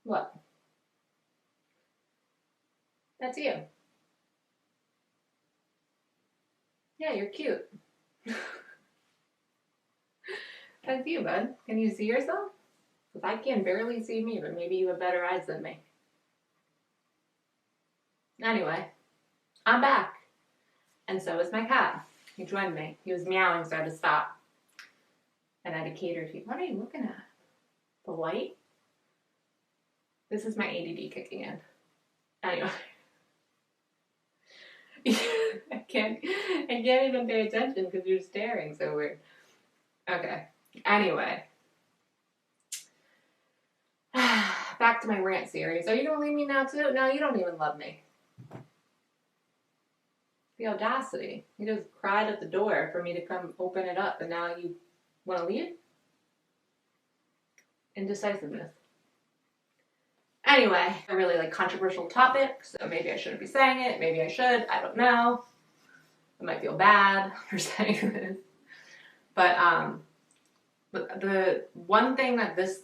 What? That's you. Yeah, you're cute. That's you, bud. Can you see yourself? Because I can barely see me, but maybe you have better eyes than me. Anyway, I'm back. And so is my cat. He joined me. He was meowing, so I had to stop. And I had to cater to you. What are you looking at? The light? This is my ADD kicking in. Anyway. I can't even pay attention because you're staring so weird. Okay. Anyway. Back to my rant series. Are you gonna leave me now too? No, you don't even love me. The audacity. You just cried at the door for me to come open it up and now you wanna leave? Indecisiveness. Anyway, a really controversial topic, so maybe I shouldn't be saying it, maybe I should, I don't know. I might feel bad for saying this. But the one thing that this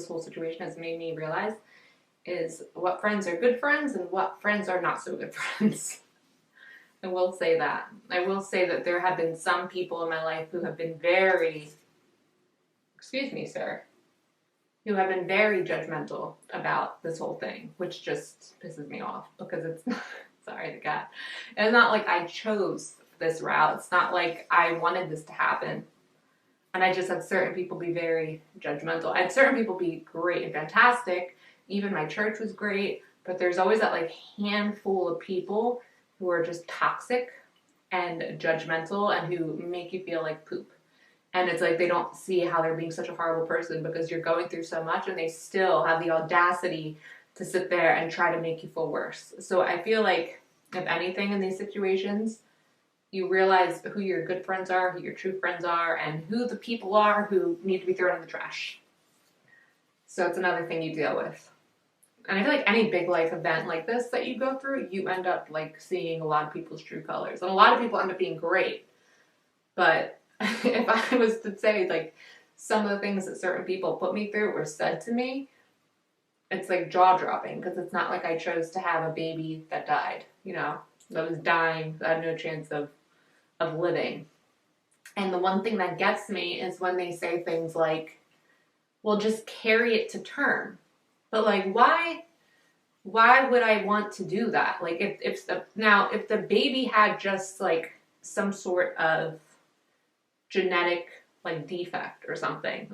whole situation has made me realize is what friends are good friends and what friends are not so good friends. I will say that. I will say that there have been some people in my life who have been excuse me, sir, who have been very judgmental about this whole thing, which just pisses me off because it's not, sorry, the cat. It's not like I chose this route. It's not like I wanted this to happen. And I just had certain people be very judgmental. I had certain people be great and fantastic. Even my church was great. But there's always that handful of people who are just toxic and judgmental and who make you feel like poop. And it's like they don't see how they're being such a horrible person because you're going through so much and they still have the audacity to sit there and try to make you feel worse. So I feel like, if anything in these situations, you realize who your good friends are, who your true friends are, and who the people are who need to be thrown in the trash. So it's another thing you deal with. And I feel like any big life event like this that you go through, you end up seeing a lot of people's true colors. And a lot of people end up being great. But if I was to say some of the things that certain people put me through or said to me, it's jaw dropping because it's not like I chose to have a baby that died, that was dying, that had no chance of living. And the one thing that gets me is when they say things like, well, just carry it to term. But why would I want to do that? If the baby had just some sort of genetic defect or something,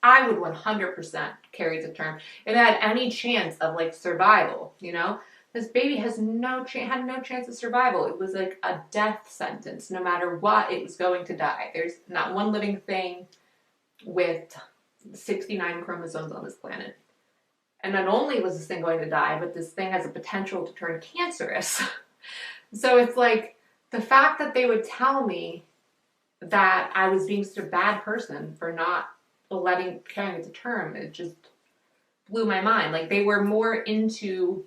I would 100% carry to term if it had any chance of survival, This baby had no chance of survival. It was a death sentence. No matter what, it was going to die. There's not one living thing with 69 chromosomes on this planet. And not only was this thing going to die, but this thing has a potential to turn cancerous. So it's the fact that they would tell me that I was being such a bad person for not carrying it to term, it just blew my mind. They were more into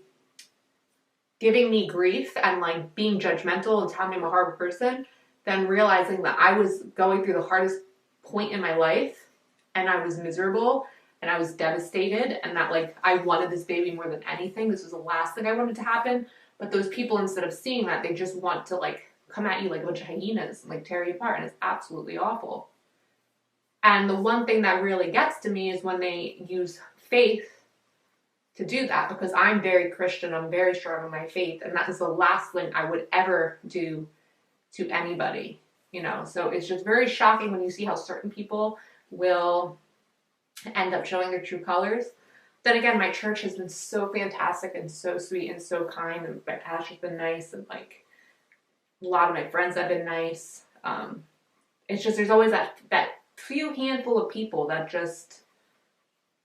giving me grief and being judgmental and telling me I'm a horrible person than realizing that I was going through the hardest point in my life and I was miserable and I was devastated and that I wanted this baby more than anything. This was the last thing I wanted to happen. But those people, instead of seeing that, they just want to come at you like a bunch of hyenas and tear you apart, and it's absolutely awful. And the one thing that really gets to me is when they use faith to do that, because I'm very Christian, I'm very strong in my faith, and that is the last thing I would ever do to anybody, So it's just very shocking when you see how certain people will end up showing their true colors. Then again, my church has been so fantastic and so sweet and so kind, and my pastor's been nice, and a lot of my friends have been nice. It's just there's always that few handful of people that just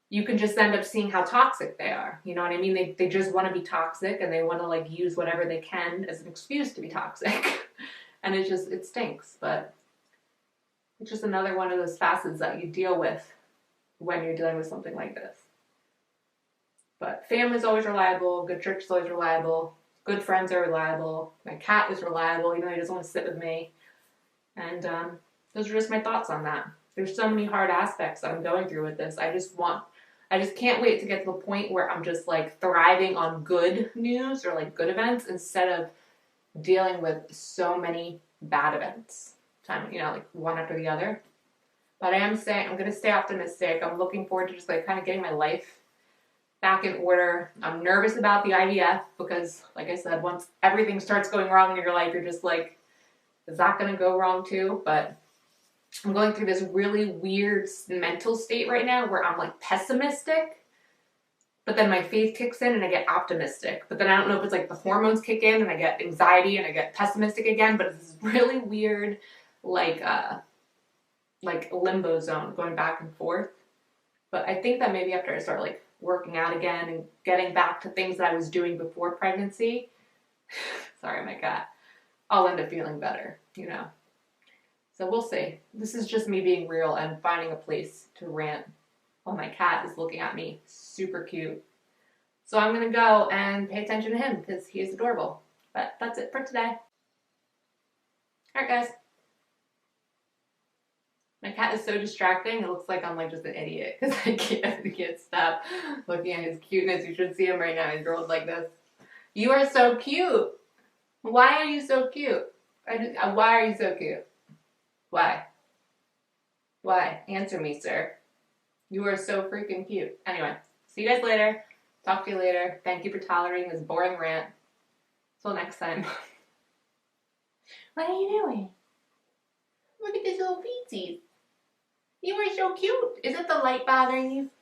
you can just end up seeing how toxic they are. You know what I mean? They just want to be toxic and they want to use whatever they can as an excuse to be toxic. And it stinks, but it's just another one of those facets that you deal with when you're dealing with something like this. But family's always reliable, good church is always reliable, good friends are reliable, my cat is reliable, even though he doesn't want to sit with me. And those are just my thoughts on that. There's so many hard aspects that I'm going through with this. I just want I just can't wait to get to the point where I'm just like thriving on good news or like good events instead of dealing with so many bad events. Like one after the other. But I'm gonna stay optimistic. I'm looking forward to just like kind of getting my life back in order. I'm nervous about the IVF because, like I said, once everything starts going wrong in your life, you're just like, is that gonna go wrong too? But I'm going through this really weird mental state right now where I'm like pessimistic, but then my faith kicks in and I get optimistic. But then I don't know if it's like the hormones kick in and I get anxiety and I get pessimistic again, but it's this really weird like limbo zone going back and forth. But I think that maybe after I start like working out again and getting back to things that I was doing before pregnancy, sorry, my cat, I'll end up feeling better, you know. So we'll see. This is just me being real and finding a place to rant while my cat is looking at me. Super cute. So I'm going to go and pay attention to him because he is adorable. But that's it for today. Alright, guys. My cat is so distracting. It looks like I'm like just an idiot because I can't stop looking at his cuteness. You should see him right now. He's rolled like this. You are so cute. Why are you so cute? Why are you so cute? Why? Why? Answer me, sir. You are so freaking cute. Anyway, see you guys later. Talk to you later. Thank you for tolerating this boring rant. Till next time. What are you doing? Look at this little feetsies. You are so cute. Is it the light bothering you?